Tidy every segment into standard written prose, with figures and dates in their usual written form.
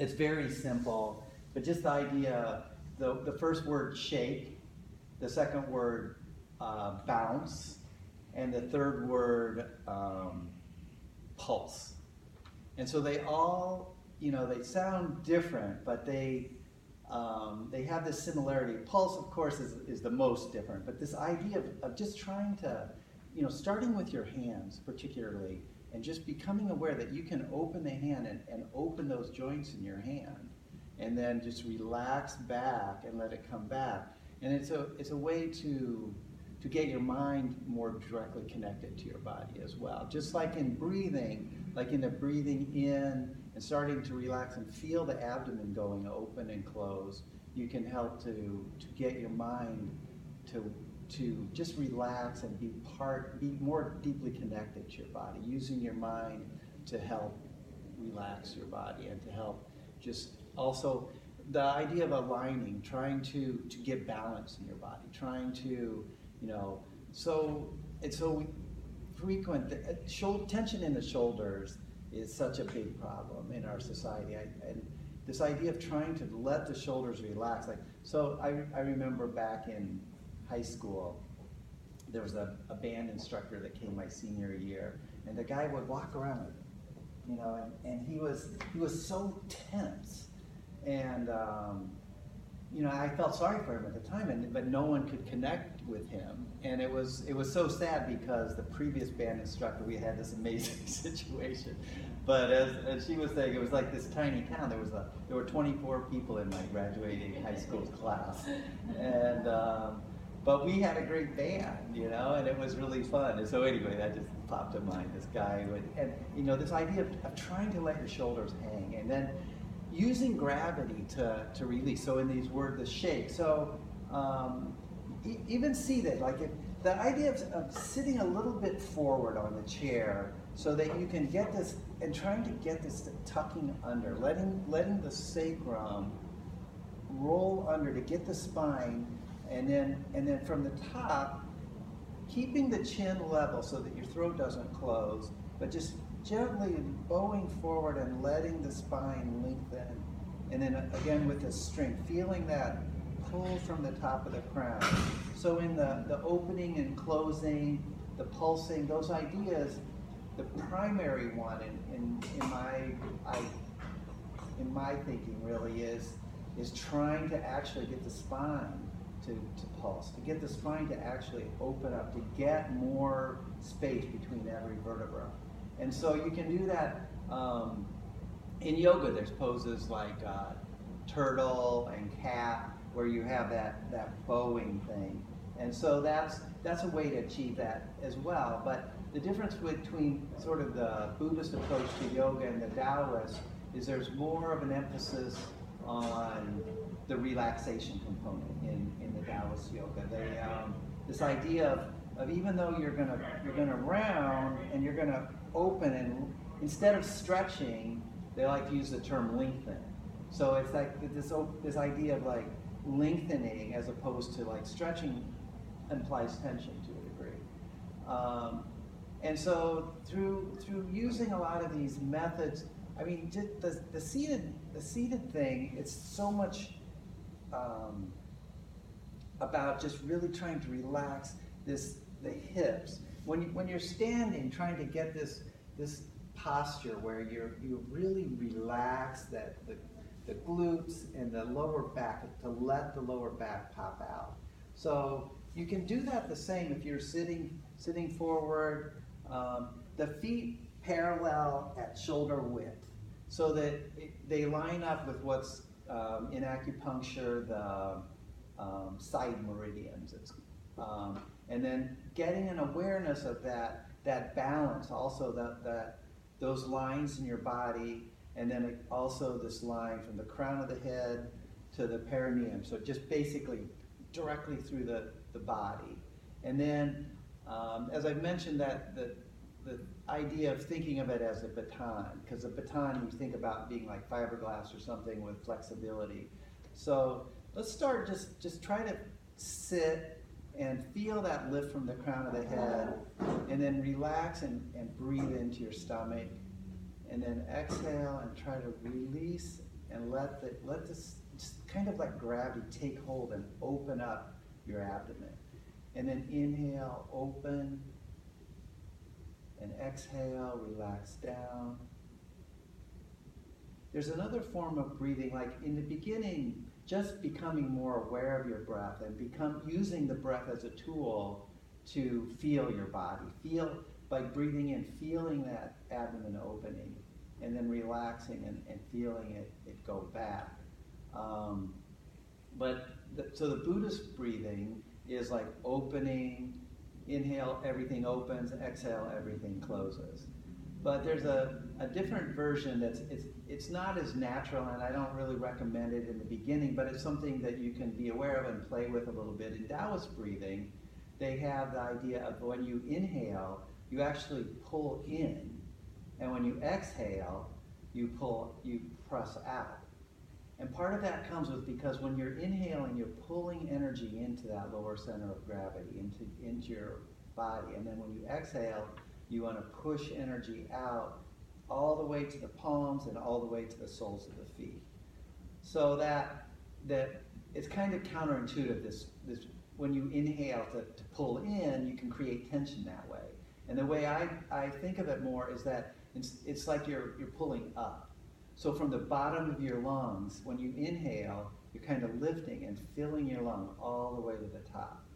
It's very simple, but just the idea, the first word shake, the second word bounce, and the third word pulse. And so they all, they sound different, but they have this similarity. Pulse, of course, is the most different, but this idea of just trying to, starting with your hands particularly, and just becoming aware that you can open the hand and open those joints in your hand, and then just relax back and let it come back. And it's a way to get your mind more directly connected to your body as well. Just like in breathing, like in the breathing in and starting to relax and feel the abdomen going open and close, you can help to get your mind to just relax and be more deeply connected to your body, using your mind to help relax your body and to help just also the idea of aligning, trying to get balance in your body, trying to, so it's so frequent. Tension in the shoulders is such a big problem in our society. And this idea of trying to let the shoulders relax, I remember back in high school, there was a band instructor that came my senior year, and the guy would walk around, and he was so tense, and I felt sorry for him at the time, but no one could connect with him, and it was so sad because the previous band instructor, we had this amazing situation, but as she was saying, it was like this tiny town. There were 24 people in my graduating high school class, and but we had a great band, and it was really fun. And so anyway, that just popped to mind. This guy this idea of trying to let your shoulders hang, and then using gravity to release. So in these words, the shake. So even seated, the idea of sitting a little bit forward on the chair so that you can get this, and trying to get this tucking under, letting the sacrum roll under to get the spine, and then from the top, keeping the chin level so that your throat doesn't close, but just gently bowing forward and letting the spine lengthen. And then again with the strength, feeling that pull from the top of the crown. So in the opening and closing, the pulsing, those ideas, the primary one in my thinking really is trying to actually get the spine to pulse, to get the spine to actually open up, to get more space between every vertebra. And so you can do that in yoga. There's poses like turtle and cat, where you have that bowing thing. And so that's a way to achieve that as well. But the difference between sort of the Buddhist approach to yoga and the Taoist is there's more of an emphasis on the relaxation component in the Taoist yoga. This idea of even though you're gonna round and you're gonna open, and instead of stretching, they like to use the term lengthen. So it's like this idea of like lengthening as opposed to like stretching implies tension to a degree. And so through using a lot of these methods, I mean, just the seated thing, it's so much about just really trying to relax the hips. When you're standing, trying to get this posture where you really relax the glutes and the lower back, to let the lower back pop out. So you can do that the same if you're sitting forward, the feet parallel at shoulder width, so that they line up with what's in acupuncture the side meridians. And then getting an awareness of that balance, also those lines in your body, and then also this line from the crown of the head to the perineum. So just basically directly through the body. And then, as I mentioned, that the idea of thinking of it as a baton, because a baton you think about being like fiberglass or something with flexibility. So let's start, just try to sit and feel that lift from the crown of the head, and then relax and breathe into your stomach, and then exhale and try to release and let this, just kind of like gravity take hold and open up your abdomen. And then inhale, open, and exhale, relax down. There's another form of breathing, like in the beginning, just becoming more aware of your breath and using the breath as a tool to feel your body. Feel, by breathing in, feeling that abdomen opening, and then relaxing and feeling it go back. So the Buddhist breathing is like opening, inhale, everything opens, exhale, everything closes. But there's a different version it's not as natural, and I don't really recommend it in the beginning, but it's something that you can be aware of and play with a little bit. In Taoist breathing, they have the idea of when you inhale, you actually pull in, and when you exhale, you press out. And part of that comes with, because when you're inhaling, you're pulling energy into that lower center of gravity, into your body. And then when you exhale, you want to push energy out all the way to the palms and all the way to the soles of the feet. So that it's kind of counterintuitive, this when you inhale to pull in, you can create tension that way. And the way I think of it more is that it's like you're pulling up. So from the bottom of your lungs, when you inhale, you're kind of lifting and filling your lung all the way to the top.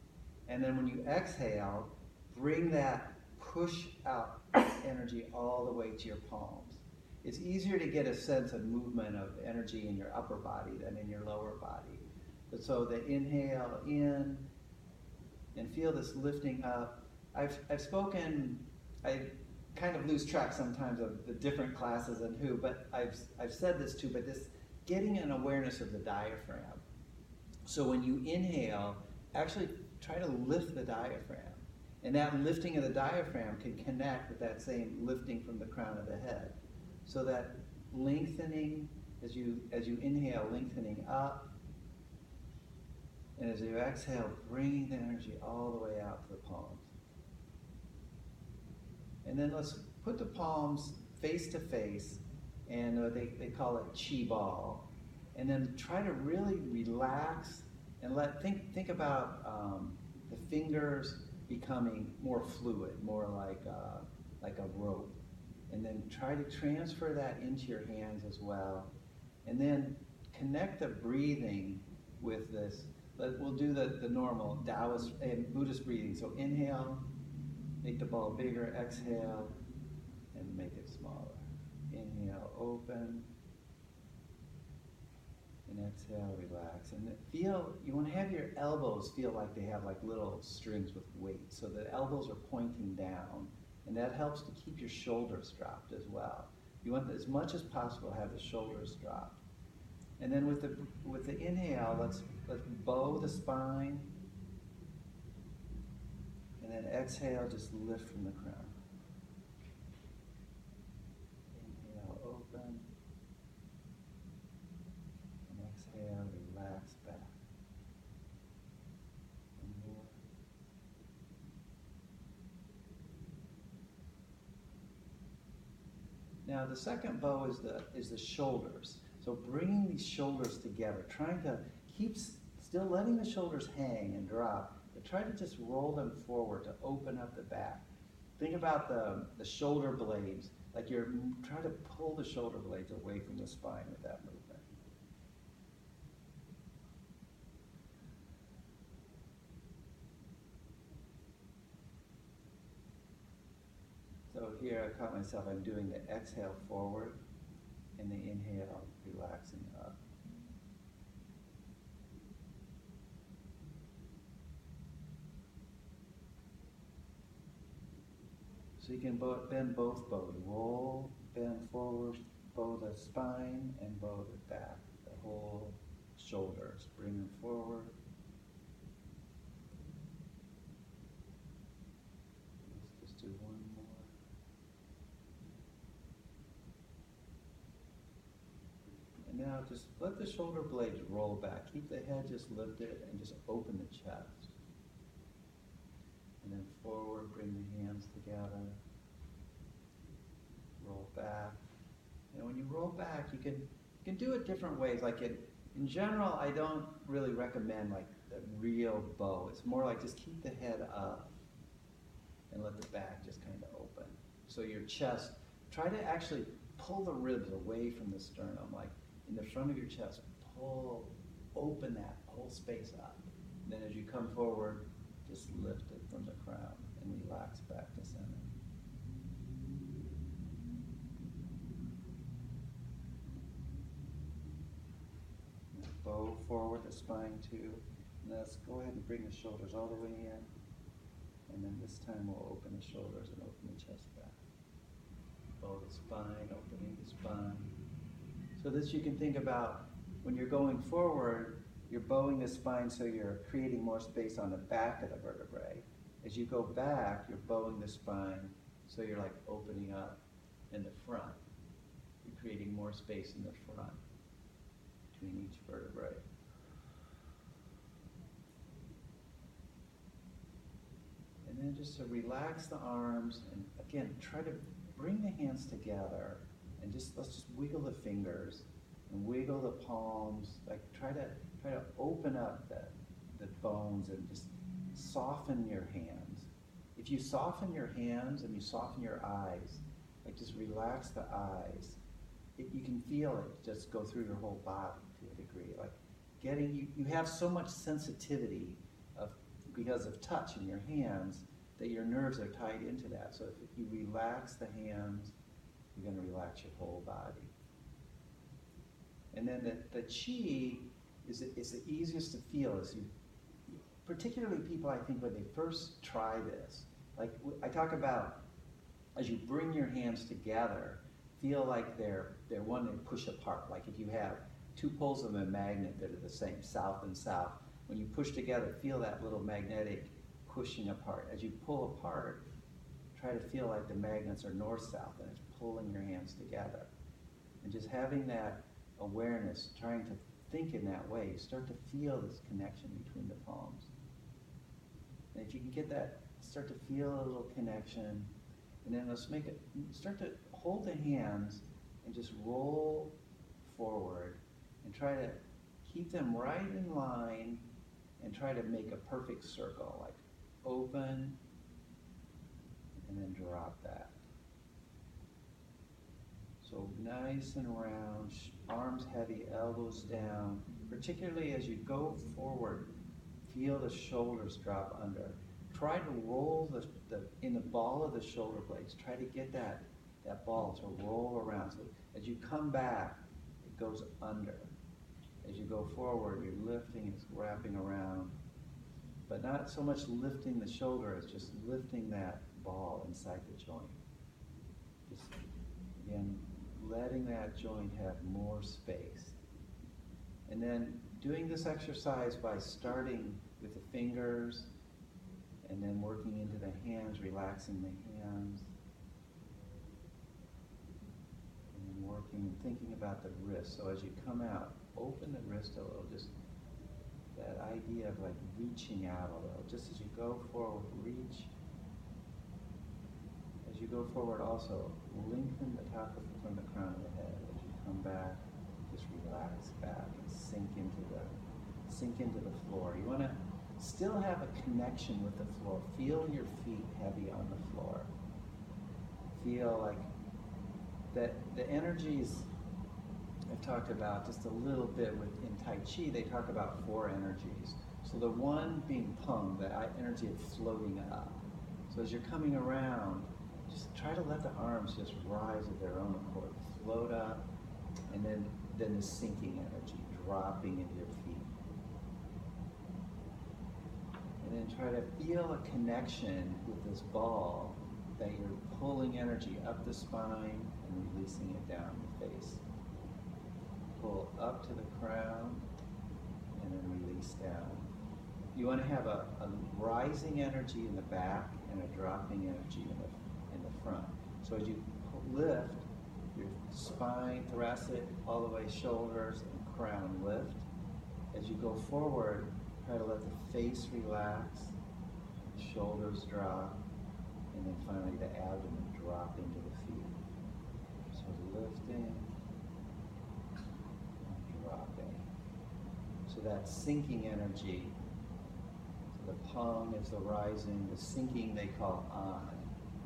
And then when you exhale, bring that push out energy all the way to your palms. It's easier to get a sense of movement of energy in your upper body than in your lower body. But so the inhale in, and feel this lifting up. I've spoken, I kind of lose track sometimes of the different classes and who, but I've said this too, but this getting an awareness of the diaphragm. So when you inhale, actually try to lift the diaphragm. And that lifting of the diaphragm can connect with that same lifting from the crown of the head. So that lengthening, as you inhale, lengthening up, and as you exhale, bringing the energy all the way out to the palms. And then let's put the palms face to face, and they call it Qi ball. And then try to really relax and think about the fingers becoming more fluid, more like a rope. And then try to transfer that into your hands as well. And then connect the breathing with this. We'll do the normal Taoist and Buddhist breathing. So inhale, make the ball bigger, exhale, and make it smaller. Inhale, open, and exhale, relax. And you want to have your elbows feel like they have like little strings with weight. So the elbows are pointing down, and that helps to keep your shoulders dropped as well. You want, as much as possible, have the shoulders dropped. And then with the inhale, let's bow the spine. And then exhale, just lift from the crown. Inhale, open. And exhale, relax back. And more. Now the second bow is the shoulders. So bringing these shoulders together, trying to keep still letting the shoulders hang and drop, but try to just roll them forward to open up the back. Think about the shoulder blades, like you're trying to pull the shoulder blades away from the spine with that movement. So here I caught myself, I'm doing the exhale forward and the inhale, relaxing up. So you can bend both bows. Roll, bend forward, bow the spine, and bow the back, the whole shoulders. Bring them forward. Let's just do one more. And now just let the shoulder blades roll back. Keep the head just lifted and just open the chest. And then forward, bring the hands together. Roll back. And when you roll back, you can You can do it different ways. Like in general, I don't really recommend like the real bow. It's more like just keep the head up and let the back just kind of open. So your chest, try to actually pull the ribs away from the sternum, like in the front of your chest, open that whole space up. And then as you come forward, just lift it from the crown and relax back to center. Bow forward the spine too. And let's go ahead and bring the shoulders all the way in. And then this time we'll open the shoulders and open the chest back. Bow the spine, opening the spine. So this you can think about when you're going forward, you're bowing the spine so you're creating more space on the back of the vertebrae. As you go back, you're bowing the spine so you're like opening up in the front. You're creating more space in the front between each vertebrae. And then just to relax the arms and again, try to bring the hands together and let's just wiggle the fingers and wiggle the palms, like try to open up the bones and just soften your hands. If you soften your hands and you soften your eyes, like just relax the eyes, you can feel it just go through your whole body to a degree. Like you have so much sensitivity because of touch in your hands that your nerves are tied into that. So if you relax the hands, you're going to relax your whole body. And then the chi is the easiest to feel. Particularly people, I think, when they first try this, like I talk about, as you bring your hands together, feel like they're one and push apart. Like if you have two poles of a magnet that are the same, south and south, when you push together, feel that little magnetic pushing apart. As you pull apart, try to feel like the magnets are north-south and it's pulling your hands together. And just having that awareness, trying to think in that way, you start to feel this connection between the palms. And if you can get that, start to feel a little connection, and then let's start to hold the hands and just roll forward and try to keep them right in line and try to make a perfect circle, like open and then drop that. So nice and round, arms heavy, elbows down. Particularly as you go forward, feel the shoulders drop under. Try to roll in the ball of the shoulder blades. Try to get that ball to roll around. So as you come back, it goes under. As you go forward, you're lifting, it's wrapping around. But not so much lifting the shoulder as just lifting that ball inside the joint. Just, again, letting that joint have more space. And then doing this exercise by starting with the fingers and then working into the hands, relaxing the hands. And then working and thinking about the wrist. So as you come out, open the wrist a little, just that idea of like reaching out a little. Just as you go forward, reach. As you go forward also, lengthen the top from the crown of the head. As you come back, just relax back and sink into the floor. You want to still have a connection with the floor. Feel your feet heavy on the floor. Feel like that the energies I've talked about just a little bit in Tai Chi, they talk about 4 energies. So the one being pung, the energy of floating up. So as you're coming around, just try to let the arms just rise of their own accord. Float up, and then the sinking energy, dropping into your feet. And then try to feel a connection with this ball, that you're pulling energy up the spine and releasing it down the face. Pull up to the crown and then release down. You want to have a rising energy in the back and a dropping energy in the front. So as you lift, your spine, thoracic, all the way shoulders and crown lift. As you go forward, try to let the face relax, the shoulders drop, and then finally the abdomen drop into the feet. So lifting that sinking energy. So the pong is the rising, the sinking they call on.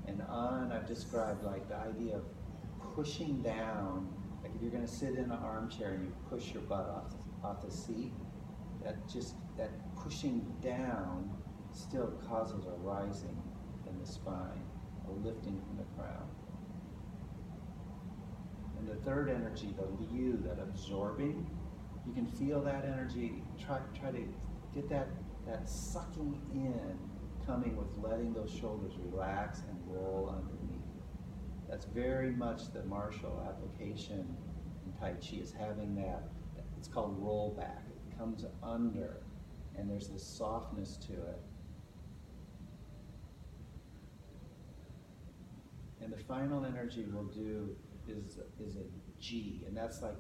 And on I've described like the idea of pushing down, like if you're going to sit in an armchair and you push your butt off the seat, that pushing down still causes a rising in the spine, a lifting from the crown. And the third energy, the liu, that absorbing, you can feel that energy. Try to get that sucking in, coming with letting those shoulders relax and roll underneath. That's very much the martial application in Tai Chi, is having that, it's called rollback. It comes under, and there's this softness to it. And the final energy we'll do is a G, and that's like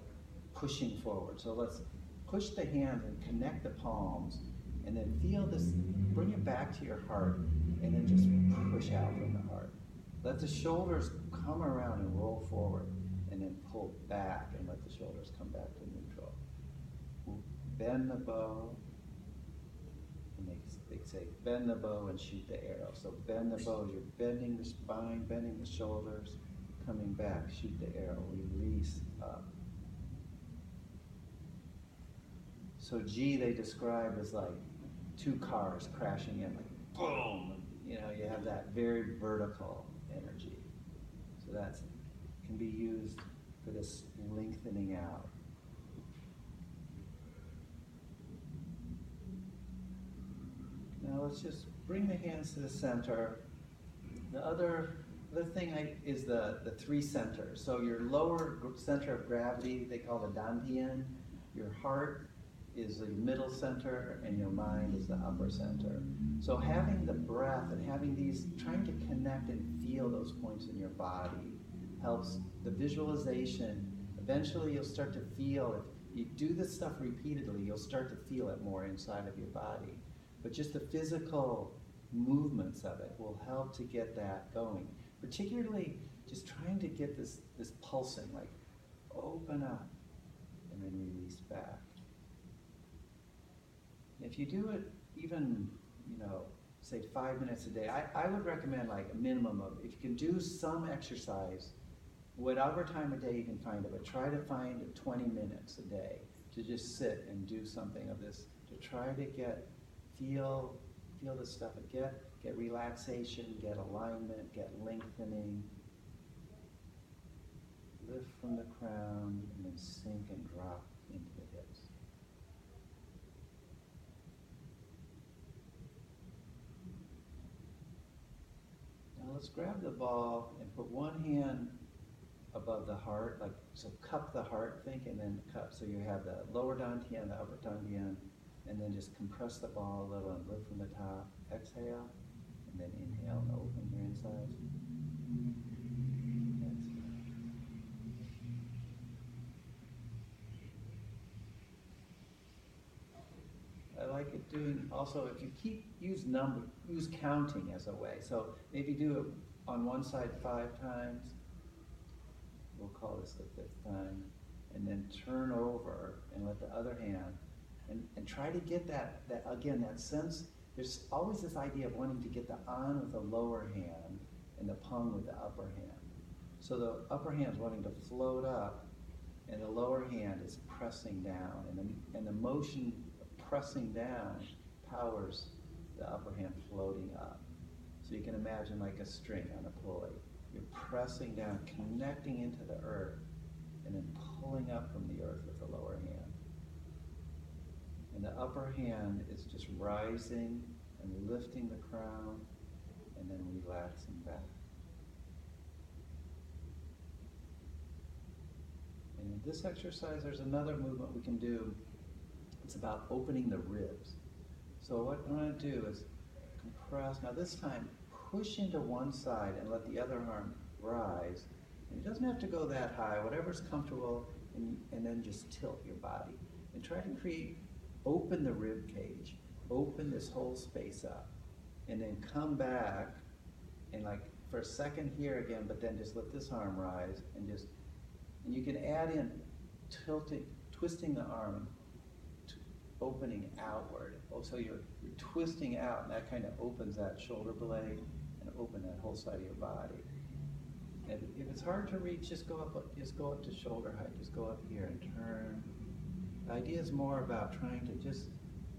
pushing forward. So let's push the hands and connect the palms, and then feel this, bring it back to your heart, and then just push out from the heart. Let the shoulders come around and roll forward, and then pull back and let the shoulders come back to neutral. Bend the bow, and they say bend the bow and shoot the arrow. So bend the bow, you're bending the spine, bending the shoulders, coming back, shoot the arrow, release up. So G they describe as like two cars crashing in, like boom, you know, you have that very vertical energy. So that can be used for this lengthening out. Now let's just bring the hands to the center. The other thing is the three centers. So your lower center of gravity, they call the dantian. Your heart is the middle center, and your mind is the upper center. So having the breath and having these, trying to connect and feel those points in your body helps the visualization. Eventually you'll start to feel, if you do this stuff repeatedly, you'll start to feel it more inside of your body. But just the physical movements of it will help to get that going. Particularly just trying to get this pulsing, like open up and then release back. If you do it even, say 5 minutes a day, I would recommend like a minimum of, if you can do some exercise, whatever time of day you can find it, but try to find 20 minutes a day to just sit and do something of this, to try to feel this stuff, get relaxation, get alignment, get lengthening, lift from the crown, and then sink and drop into the hips. Now let's grab the ball and put one hand above the heart, like, so cup the heart, think, and then cup. So you have the lower dantian, the upper dantian, and then just compress the ball a little and lift from the top. Exhale, and then inhale and open your insides. Exhale. I like it doing, also if you use counting as a way. So maybe do it on one side 5 times. We'll call this the 5th time. And then turn over and let the other hand, and try to get that again, that sense. There's always this idea of wanting to get the on with the lower hand and the pung with the upper hand. So the upper hand is wanting to float up, and the lower hand is pressing down. And the motion of pressing down powers the upper hand floating up. So you can imagine like a string on a pulley. You're pressing down, connecting into the earth, and then pulling up from the earth with the lower hand. And the upper hand is just rising and lifting the crown, and then relaxing back. And in this exercise, there's another movement we can do. It's about opening the ribs. So what I'm going to do is compress. Now this time, push into one side and let the other arm rise. And it doesn't have to go that high, whatever's comfortable, and then just tilt your body. And try to open the rib cage, open this whole space up, and then come back, and like for a second here again, but then just let this arm rise, and you can add in tilting, twisting the arm opening outward. Oh, so you're twisting out, and that kind of opens that shoulder blade and open that whole side of your body. And if it's hard to reach, just go up to shoulder height. Just go up here and turn. The idea is more about trying to just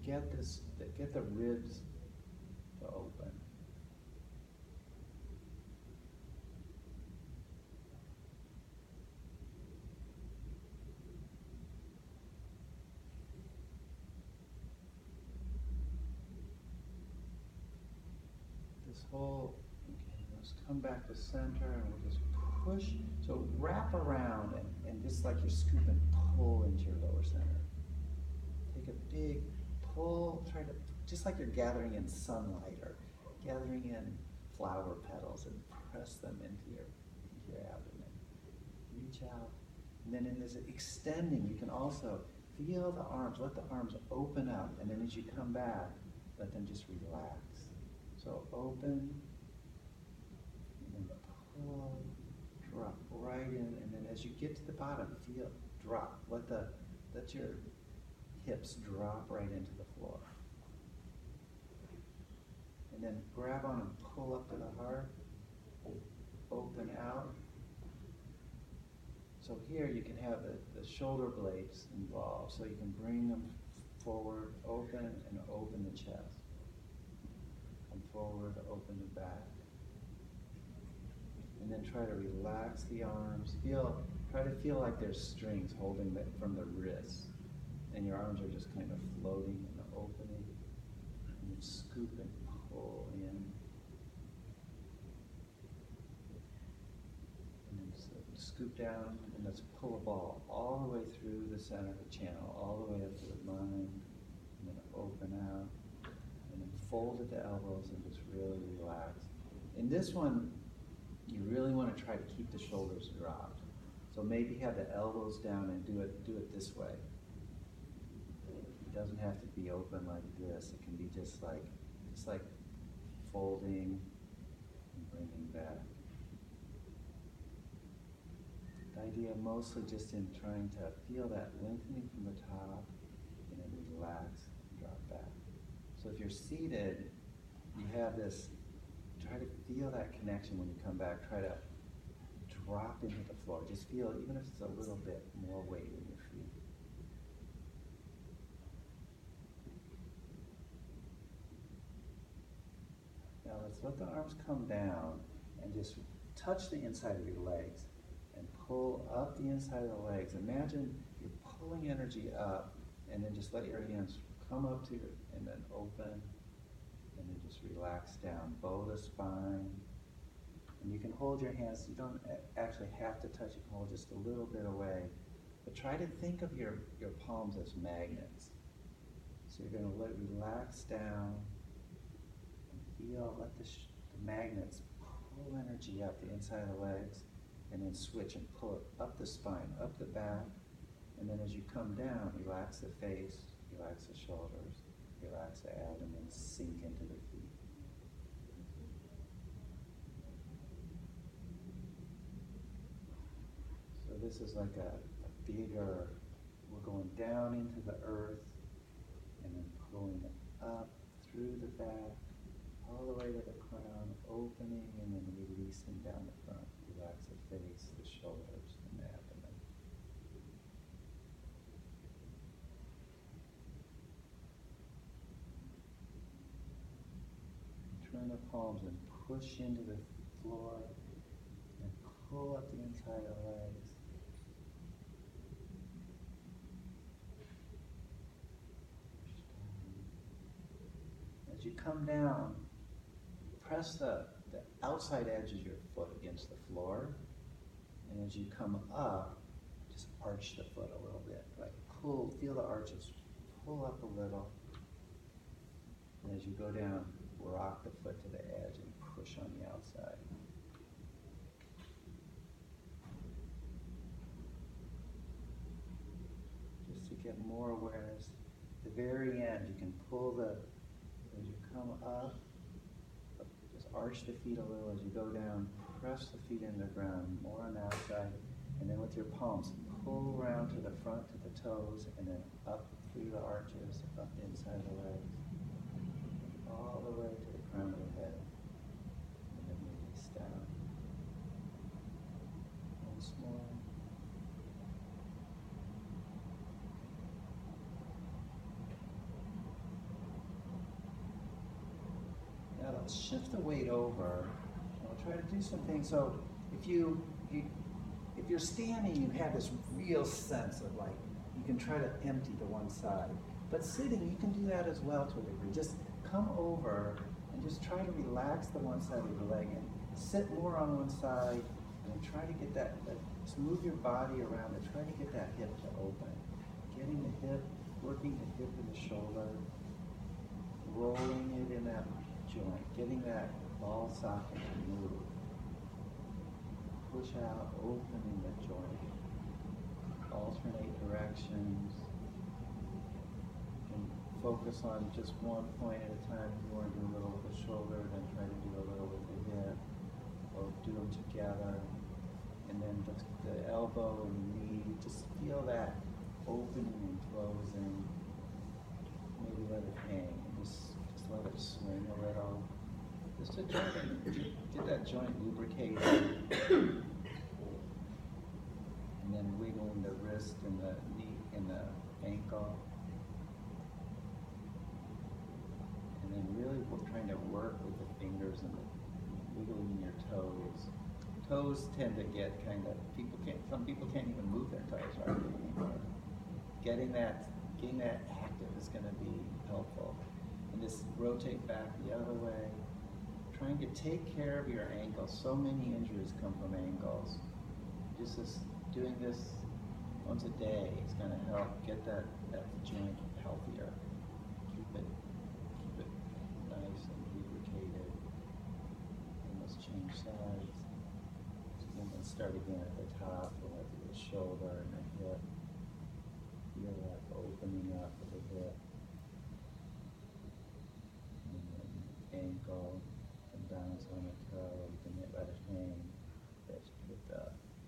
get the ribs to open. Okay, let's come back to center and we'll just push. So wrap around and just like you're scooping, pull into your lower center. Take a big pull, try to, just like you're gathering in sunlight or gathering in flower petals, and press them into your abdomen. Reach out. And then in this extending, you can also feel the arms, let the arms open up, and then as you come back, let them just relax. So open, and then pull, drop right in, and then as you get to the bottom, feel, drop. Let your hips drop right into the floor. And then grab on and pull up to the heart, open out. So here you can have the shoulder blades involved, so you can bring them forward, open, and open the chest. Come forward, open the back. And then try to relax the arms. Try to feel like there's strings holding them from the wrists. And your arms are just kind of floating and opening. And then scoop and pull in. And then scoop down, and let's pull a ball all the way through the center of the channel, all the way up to the mind. And then open out. And then fold at the elbows and just really relax. In this one, you really want to try to keep the shoulders dropped. So maybe have the elbows down and do it this way. It doesn't have to be open like this. It can be just like folding and bringing back. The idea mostly just in trying to feel that lengthening from the top and then relax and drop back. So if you're seated, you have this, try to feel that connection when you come back. Try to drop into the floor. Just feel, even if it's a little bit more weight in your feet. Now let's let the arms come down and just touch the inside of your legs and pull up the inside of the legs. Imagine you're pulling energy up, and then just let your hands come up to it and then open, and then just relax down. Bow the spine. And you can hold your hands, you don't actually have to touch, you can hold just a little bit away. But try to think of your palms as magnets. So you're going to relax down and feel, let the magnets pull energy up the inside of the legs, and then switch and pull it up the spine, up the back. And then as you come down, relax the face, relax the shoulders, relax the abdomen, sink into the feet. So this is like a bigger, we're going down into the earth and then pulling it up through the back, all the way to the crown, opening and then releasing down the front. Relax the face, the shoulders, and the abdomen. Turn the palms and push into the floor and pull up the inside of the legs. As you come down, press the outside edge of your foot against the floor. And as you come up, just arch the foot a little bit. Like pull, feel the arches, pull up a little. And as you go down, rock the foot to the edge and push on the outside. Just to get more awareness. At the very end, you can pull as you come up, just arch the feet a little. As you go down, press the feet into the ground, more on the outside. And then with your palms, pull around to the front, to the toes, and then up through the arches, up the inside of the legs, all the way to the crown of the head, and then release down. Once more. Now let's shift the weight over. I'll try to do something. So if if you're standing, you have this real sense of like, you can try to empty to one side. But sitting, you can do that as well to a degree. Just come over and just try to relax the one side of your leg and sit more on one side and try to get that, just move your body around and try to get that hip to open. Getting the hip, working the hip and the shoulder, rolling it in that joint, getting that ball socket to move. Push out, opening the joint. Alternate directions. You can focus on just one point at a time. If you want to do a little with the shoulder, then try to do a little with the hip, or do them together. And then the elbow and the knee, just feel that opening and closing. Maybe let it hang. Just let it swing a little. Just to try to get that joint lubricated. And then wiggling the wrist and the knee and the ankle. And then really trying to work with the fingers and wiggling your toes. Toes tend to get kind of, some people can't even move their toes right anymore. Getting that active is going to be helpful. And just rotate back the other way. Trying to take care of your ankles. So many injuries come from ankles. Just doing this once a day is going to help get that joint healthier. Keep it nice and lubricated. And let's change sides. And then start again at the top. We'll have the shoulder and the hip. Feel that opening up of the hip. And then ankle. Bounce on a toe, you can let it hang, that you hit the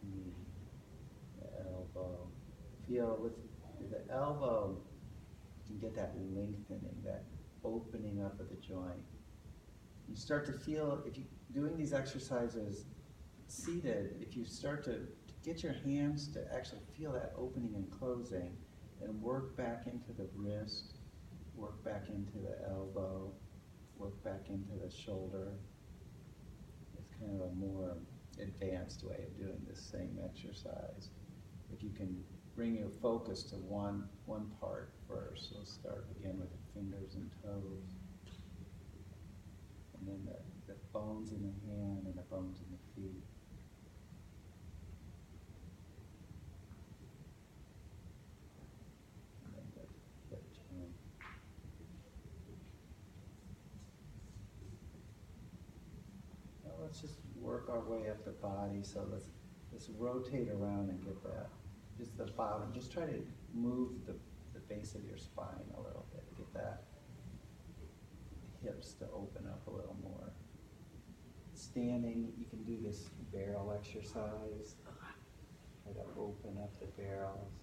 knee, the elbow. Feel with the elbow, you can get that lengthening, that opening up of the joint. You start to feel, if you're doing these exercises seated, if you start to get your hands to actually feel that opening and closing, and work back into the wrist, work back into the elbow, work back into the shoulder. It's kind of a more advanced way of doing this same exercise. If you can bring your focus to one part first. So start again with the fingers and toes. And then the bones in the hand and the bones in the feet. And then the hip joint. Let's just work our way up the body. So let's rotate around and get that. Just the bottom. Just try to move the base of your spine a little bit. Get that hips to open up a little more. Standing, you can do this barrel exercise. Try to open up the barrels.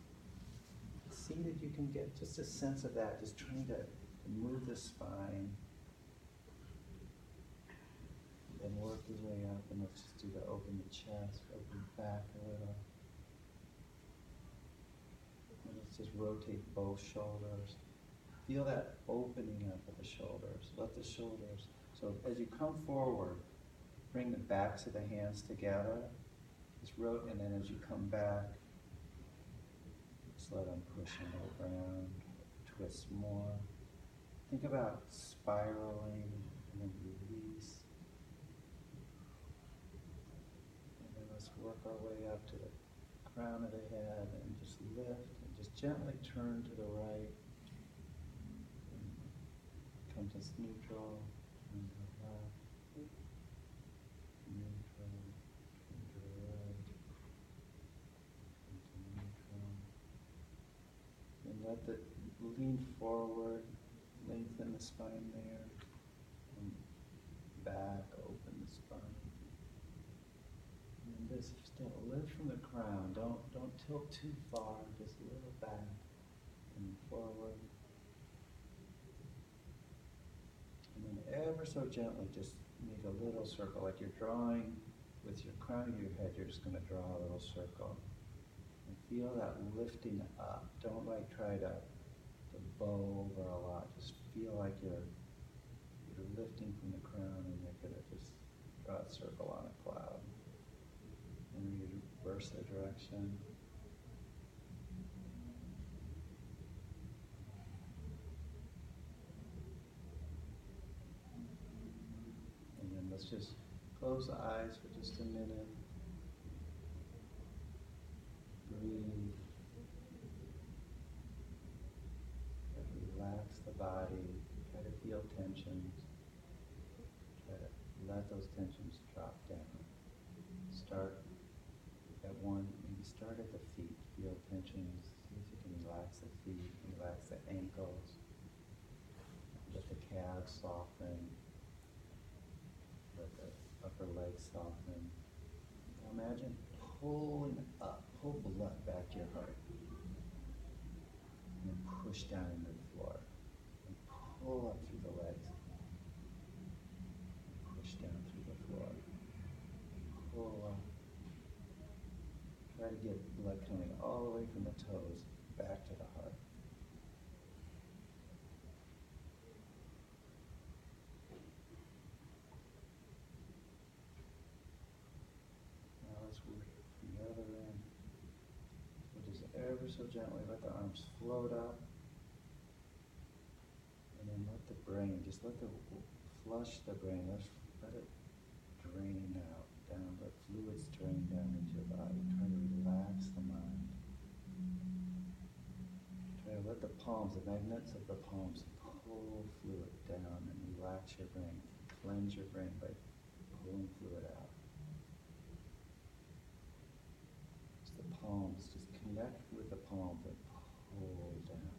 Seated, you can get just a sense of that. Just trying to move the spine. Then work your way up, and let's just do the open the chest, open back a little. And let's just rotate both shoulders. Feel that opening up of the shoulders. Let the shoulders, so as you come forward, bring the backs of the hands together. Just rotate, and then as you come back, just let them push on the ground, twist more. Think about spiraling, and then release. Work our way up to the crown of the head and just lift and just gently turn to the right. Come to neutral, turn to the left, neutral, turn to the right, turn to neutral. And let the lean forward, lengthen the spine there, and back, open the spine. This Still lift from the crown. Don't tilt too far. Just a little back and forward. And then ever so gently, just make a little circle, like you're drawing with your crown of your head. You're just going to draw a little circle. And feel that lifting up. Don't like try to bow over a lot. Just feel like you're lifting from the crown, and you're going to just draw a circle on a cloud. And reverse the direction. And then let's just close the eyes for just a minute. Breathe. Relax the body. Try to feel tensions. Try to let those tensions drop down. Start at one, maybe start at the feet. Feel tensions. See if you can relax the feet, relax the ankles. Let the calves soften. Let the upper legs soften. Now imagine pulling up, pull blood back to your heart. And then push down into the floor. And pull up through the legs. And push down through the floor. Pull up. Try to get blood coming all the way from the toes back to the heart. Now let's work the other end. So just ever so gently let the arms float up. And then let the brain, just flush the brain, let it drain out, down, let fluids drain down into your body. Try to relax the mind. Try to let the palms, the magnets of the palms, pull fluid down and relax your brain. Cleanse your brain by pulling fluid out. Just the palms, just connect with the palms and pull down.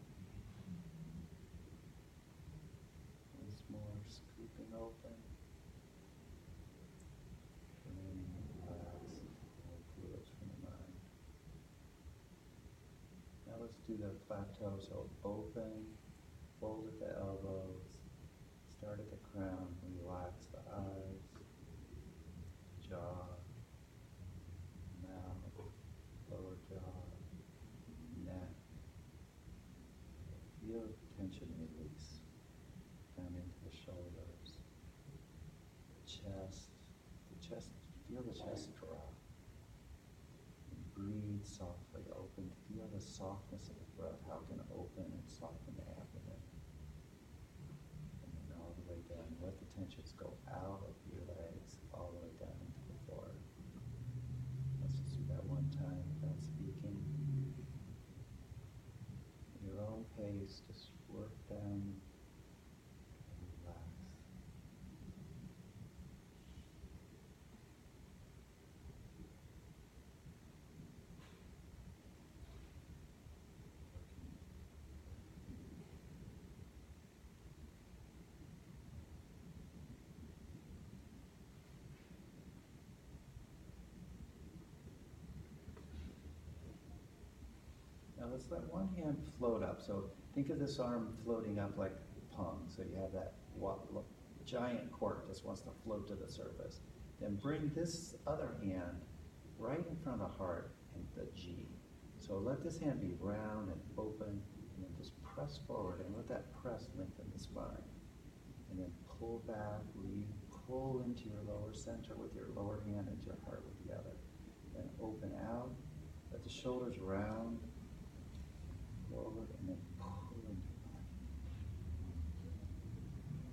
Once more, scooping open. Draining and relax all fluids from the mind. Now let's do the plateau. So open, fold at the elbows, start at the crown, relax the eyes, jaw, mouth, lower jaw, neck. Feel tension release down into the shoulders, chest, feel the chest drop. And breathe softly, open, feel the softness of the breath, how it can open and soften the abdomen. And then all the way down, let the tensions go out of your legs, all the way down into the floor. Let's just do that one time without speaking. At your own pace, just work down, relax. Now let's let one hand float up. So think of this arm floating up like Pong. So you have that giant cork just wants to float to the surface. Then bring this other hand right in front of the heart and the G. So let this hand be round and open, and then just press forward and let that press lengthen the spine. And then pull back, pull into your lower center with your lower hand into your heart with the other. Then open out, let the shoulders round, forward, and then pull into your body.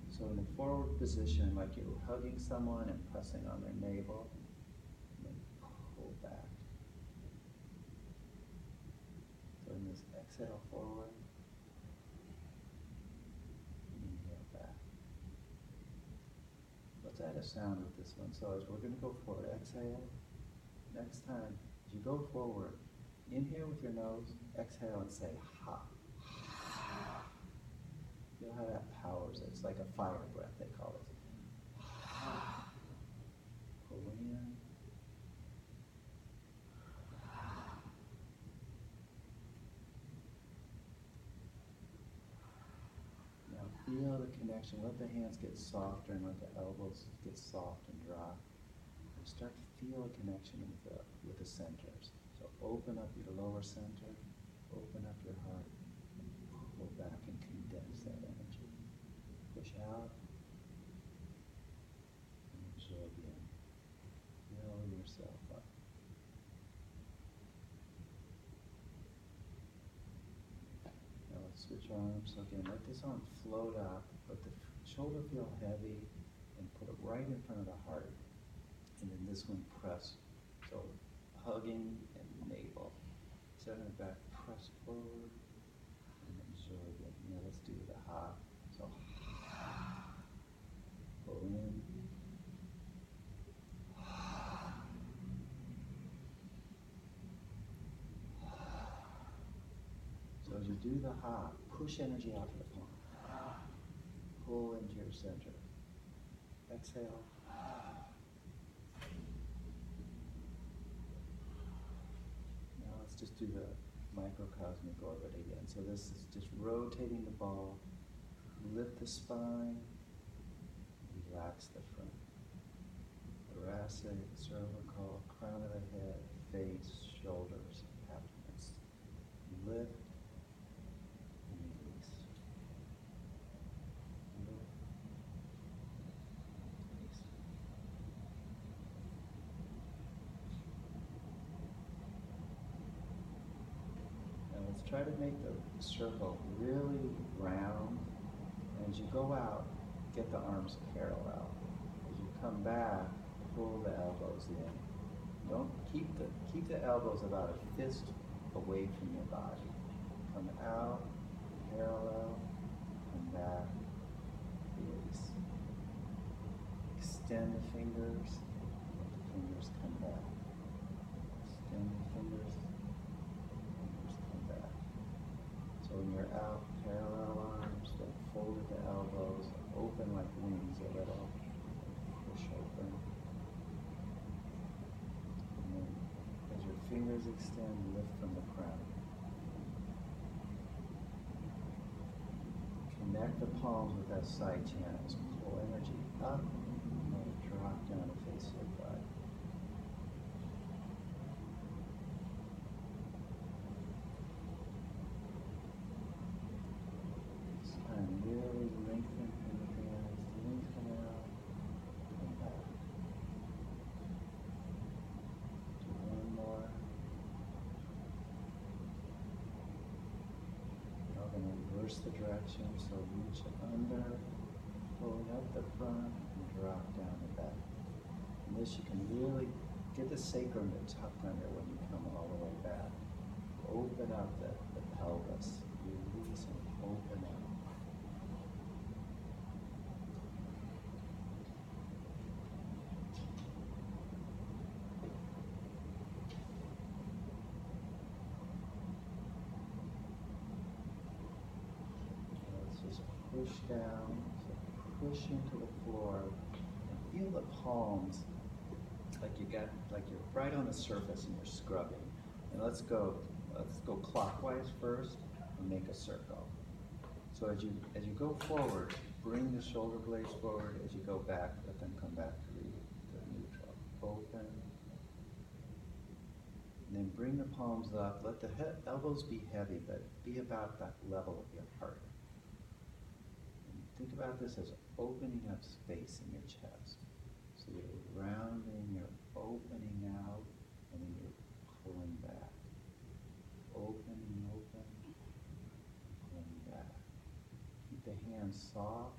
So in the forward position, like you're hugging someone and pressing on their navel, and then pull back. So in this exhale forward, inhale back. Let's add a sound with this one. So as we're going to go forward, exhale. Next time, as you go forward, inhale with your nose, exhale and say ha. Feel how that powers it. It's like a fire breath, they call it. Pull in, feel the connection. Let the hands get softer and let the elbows get soft and drop. And start to feel a connection with the centers. So open up your lower center, open up your heart, and pull back and condense that energy. Push out and absorb in. Fill yourself up. Now let's switch arms. So again, let this arm float up, let the shoulder feel heavy, and put it right in front of the heart. And then this one press. So hugging and navel. Center back, press forward, and absorb it. Now let's do the hop. So pull in. So as you do the hop, push energy out to the palm. Pull into your center. Exhale. Now let's just do the microcosmic orbit again. So this is just rotating the ball. Lift the spine. Relax the front. Thoracic, cervical, crown of the head, face, shoulders, abdomen. Lift. Try to make the circle really round. And as you go out, get the arms parallel. As you come back, pull the elbows in. Don't keep the elbows about a fist away from your body. Come out, parallel, come back, release. Extend the fingers, let the fingers come back. Extend the fingers. When you're out, parallel arms, then fold at the elbows, open like wings a little, push open. And then as your fingers extend, lift from the crown. Connect the palms with that side channels, pull energy up, and then drop down to face your butt. Really lengthen from the hands, lengthen out, come back. Do one more. Now we're going to reverse the direction, so reach under, pulling up the front, and drop down the back. And this you can really get the sacrum to tuck under when you come all the way back. Open up the pelvis, release and open up. Push down, so push into the floor, and feel the palms like you're right on the surface and you're scrubbing. And let's go clockwise first and make a circle. So as you go forward, bring the shoulder blades forward. As you go back, let them come back to the neutral. Open. And then bring the palms up. Let the elbows be heavy, but be about that level of your heart. Think about this as opening up space in your chest. So you're rounding, you're opening out, and then you're pulling back. Opening, open, pulling back. Keep the hands soft.